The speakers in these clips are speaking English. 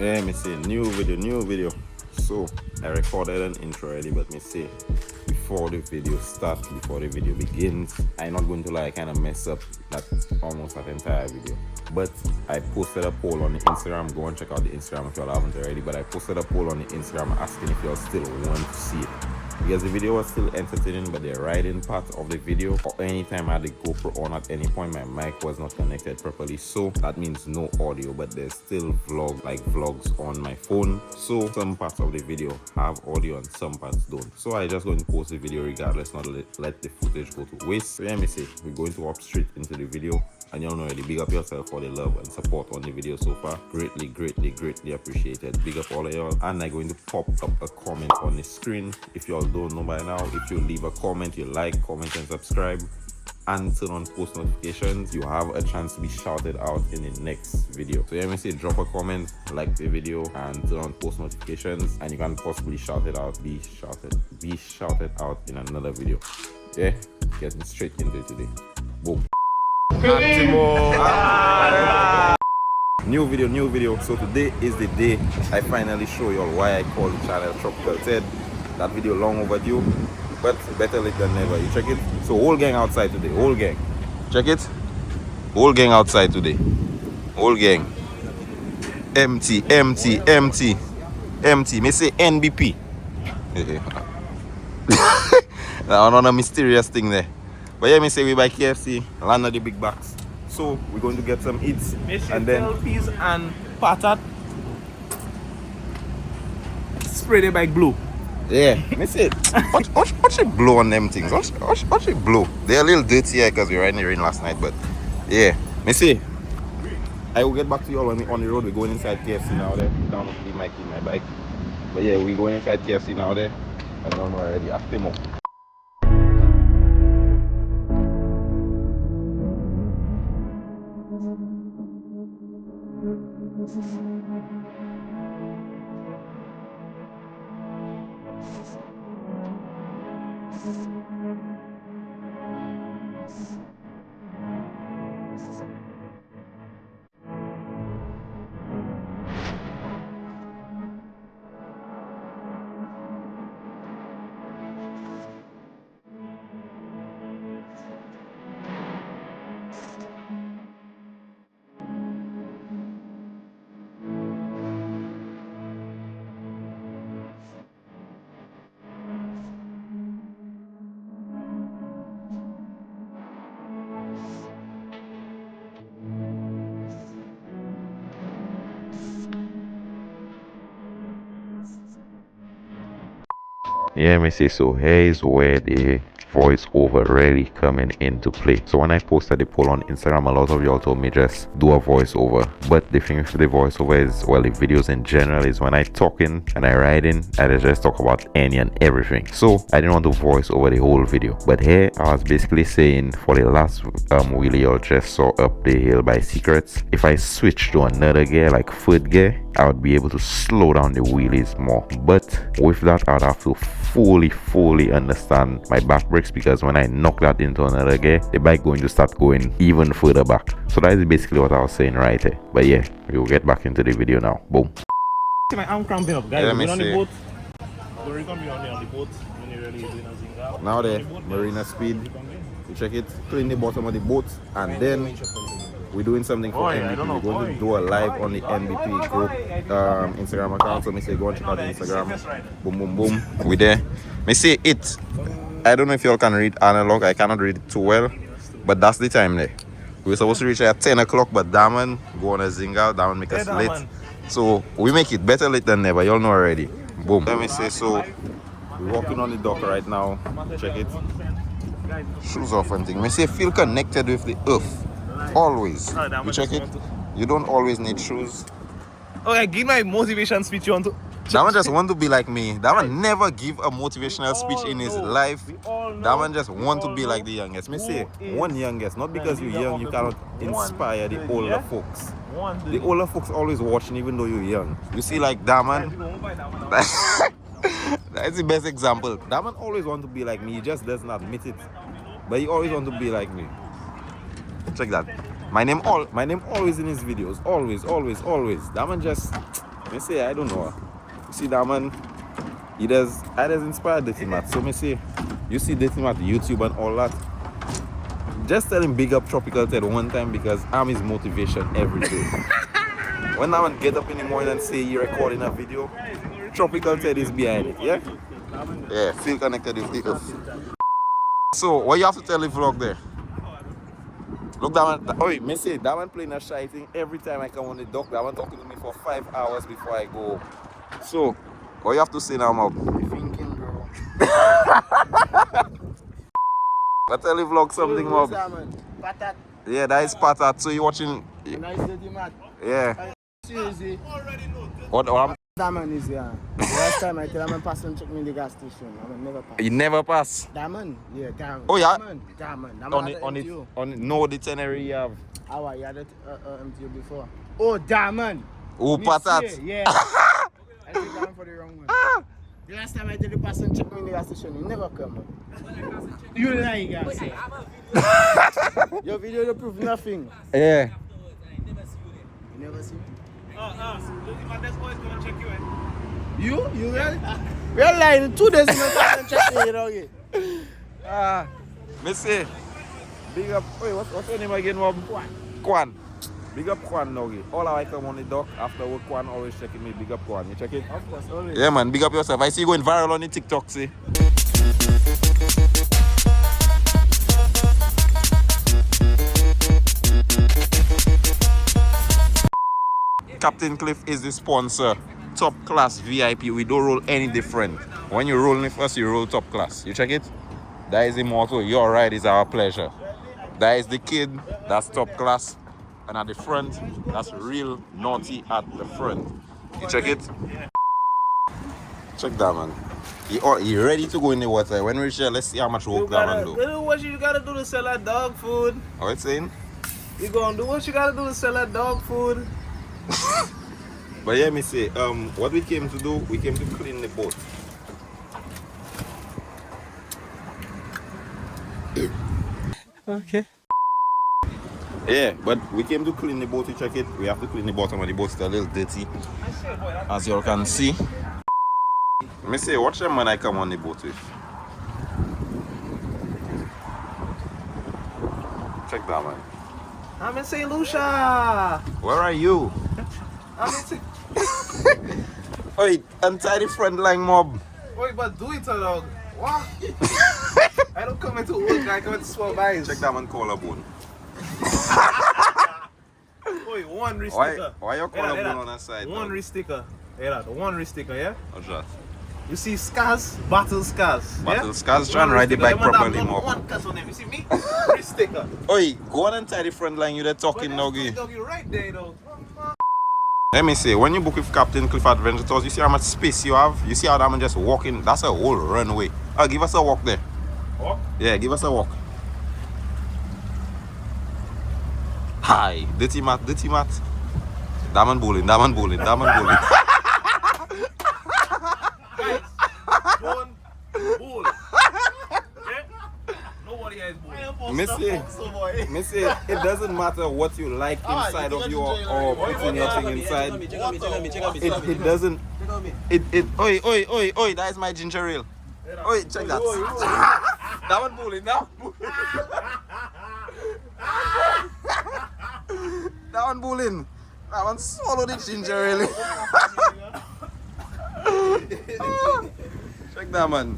Yeah, me say new video. So I recorded an intro already, but me say before the video starts, before the video begins, I'm not going to like kind of mess up almost that entire video. But I posted a poll on the Instagram. Go and check out the Instagram if y'all haven't already. But I posted a poll on the Instagram asking if y'all still want to see it. Because the video was still entertaining, but the riding part of the video, or anytime I had the GoPro on, at any point my mic was not connected properly, so that means no audio. But there's still vlogs on my phone, so some parts of the video have audio and some parts don't. So I just going to post the video regardless, not let the footage go to waste. So let me say, we're going to hop straight into the video. And y'all know already, big up yourself for the love and support on the video so far. Greatly appreciated. Big up all of y'all. And I'm going to pop up a comment on the screen. If y'all don't know by now, if you leave a comment, you like, comment, and subscribe, and turn on post notifications, you have a chance to be shouted out in the next video. So let me say, drop a comment, like the video, and turn on post notifications, and you can possibly shout it out, be shouted out in another video. Yeah, getting straight into it today. Boom. New video. So today is the day I finally show y'all why I call the channel Tropical Ted. That video long overdue, but better late than never. You check it. So whole gang outside today. Whole gang. Check it. Whole gang outside today. Whole gang. Empty. Me say NBP. Now another mysterious thing there. But yeah, me say we buy KFC, land of the big box. So we're going to get some eats and then peas and patat spray them like blue. Yeah, me say what you blow on them things? What you blow? They're a little dirty here because we were in the rain last night, but yeah, me say I will get back to you all on the road. We're going inside KFC now there. Down to leave my key in my bike. But yeah, we're going inside KFC now there. I don't know already. After more. Yeah, me say, so here's where the voiceover really coming into play. So when I posted the poll on Instagram, a lot of y'all told me just do a voiceover. But the thing with the voiceover is, well, the videos in general is when I talking and I riding, I just talk about any and everything. So I didn't want to voice over the whole video. But here I was basically saying, for the last wheelie y'all just saw up the hill by Secrets, if I switch to another gear like foot gear, I would be able to slow down the wheelies more. But with that, I'd have to fully understand my back brakes, because when I knock that into another gear, the bike going to start going even further back. So that is basically what I was saying right here. But yeah, we'll get back into the video now. Boom. My arm cramping up, guys. Yeah, We're on the boat. We're gonna be on the boat when you're really doing a zinga. Now the Marina speed. You check it, clean the bottom of the boat, and then we're doing something for NBP. We're going to do a live on the NBP group Instagram account. So me say go and check out the Instagram. Boom. We there. Me say it. I don't know if y'all can read analog. I cannot read it too well, but that's the time there. We were supposed to reach at 10 o'clock, but Daman go on a zinga. Daman make us late. So we make it better late than never. Y'all know already. Boom. Let me say, so we're walking on the dock right now. Check it. Shoes off and thing. Me say feel connected with the earth. Always. You check it. You don't always need shoes. Okay, give my motivation speech. You want to? That man just want to be like me. That man never give a motivational speech in his life. That man just want to be like the youngest. Me say one youngest. Not because you're young, you cannot inspire the older folks. The older folks always watching even though you're young. You see like that man. That's the best example. That man always want to be like me. He just doesn't admit it. But he always want to be like me. Check that. My name always in his videos. Always. That man just Me say, I don't know. You see that man, I does inspire Dirty Matt. So me say, you see Dirty Matt YouTube and all that. Just tell him big up Tropical Ted one time because I'm his motivation every day. When that man get up in the morning and say he recording a video, Tropical Ted is behind it, yeah? Yeah, feel connected with the earth. So, what you have to tell the vlog there? Look, that man, oh, me say, that man playing a shy thing every time I come on the dock. That man talking to me for 5 hours before I go. So, what you have to say now, Mob? Thinking, bro. I tell the vlog something, Mob. Patat. Yeah, that is Patat. So, you watching? Nice Dirty Matt. Yeah. Seriously. What I'm... That man is here. The last time I tell him I'm passing check me in the gas station. I will never pass. You never pass? That man? Yeah, that man. Oh, yeah? That man. That On no itinerary you have. Oh, you had it MTU before. Oh, that man. Oh, Patat. Yeah. I took that man for the wrong one. The last time I did the passing check me in the gas station, he never come. Man. You lie, guys. Your video don't prove nothing. Yeah. You never see me? My next boy is gonna check you, eh? You really? We're lying. 2 days in the past and check me, you know. Me say, big up, wait, what's your name again, Mob? Kwan. Big up Kwan, Nogi. All I come on the dock after work, Kwan always checking me. Big up Kwan. You check it? Of course, always. Yeah, man, big up yourself. I see you going viral on the TikTok, see. Captain Cliff is the sponsor. Top class VIP. We don't roll any different. When you roll with us, you roll top class. You check it? That is the motto. Your ride is our pleasure. That is the kid. That's top class. And at the front, that's real naughty at the front. You check it? Check that, man. He ready to go in the water. When we reach there, let's see how much work that man do. Do what you gotta do to sell that dog food. How it's saying? You gonna do what you gotta do to sell that dog food. But yeah, me say, what we came to do, we came to clean the boat. Okay. Yeah, but we came to clean the boat, you check it. We have to clean the bottom of the boat, it's a little dirty. As you all can see. Me say, watch them when I come on the boat with. Check that, man. I'm in St. Lucia. Where are you? I'm in St. Oi, untie the front line, Mob. Wait, but do it, dog. What? I don't come into work, I come into small buys. Check that man collarbone. Wait, one wrist sticker. Why your collarbone on that side? One wrist sticker. Hey, that one wrist sticker, yeah? What's that? You see scars, battle scars. Battle scars, trying to ride the bike properly, Mob. One cut on them, you see me? Wrist sticker. Oi, go on and tie the front line, you there talking, Noggy. Dog, you right there, though. Let me say, when you book with Captain Cliff Adventure Tours, you see how much space you have? You see how that man just walking? That's a whole runway. Give us a walk there. Walk? Yeah, give us a walk. Hi, Dirty Matt, Dirty Matt. That man bowling, that man bowling, that man bowling. Don't bull. Okay? Nobody has bull. Me say, it doesn't matter what you like inside of you or putting your thing inside. It doesn't. Oi, that is my ginger ale. Oi, check that. That one bowling now. That one bowling. That one swallowed the ginger ale. Check that, man.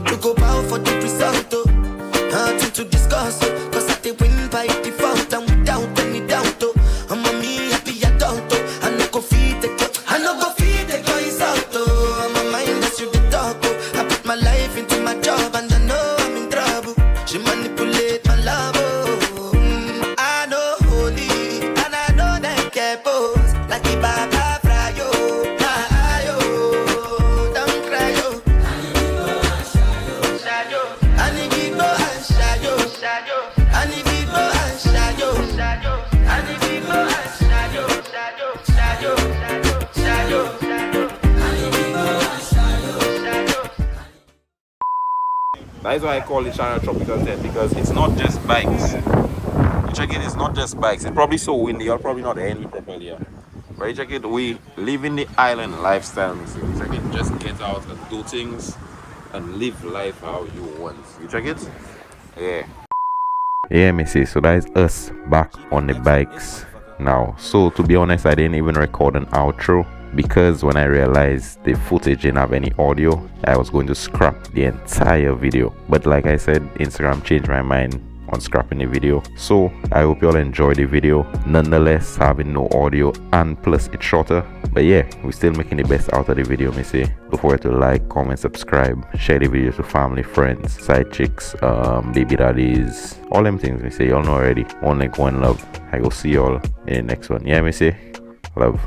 To go bow for the result, nothing to discuss, cause I did win by default and without any doubt. I'm a me happy adult, I no go feed the girl, I no go feed the guys out. I'm a mind that's you the talk, I put my life into my job and I know I'm in trouble. That is why I call the channel Tropical Tent, because it's not just bikes. You check it, it's not just bikes. It's probably so windy, you'll probably not hear me properly here. But you check it, we live in the island lifestyle, you see. You check it, just get out and do things and live life how you want. You check it? Yeah. Yeah, me see, so that is us back on the bikes now. So to be honest, I didn't even record an outro, because when I realized the footage didn't have any audio, I was going to scrap the entire video. But like I said, Instagram changed my mind on scrapping the video. So I hope you all enjoyed the video, nonetheless having no audio and plus it's shorter. But yeah, we're still making the best out of the video, me say. Don't forget to like, comment, subscribe, share the video to family, friends, side chicks, baby daddies, all them things, me say. Y'all know already. One link, one love. I will see y'all in the next one. Yeah, me say, love.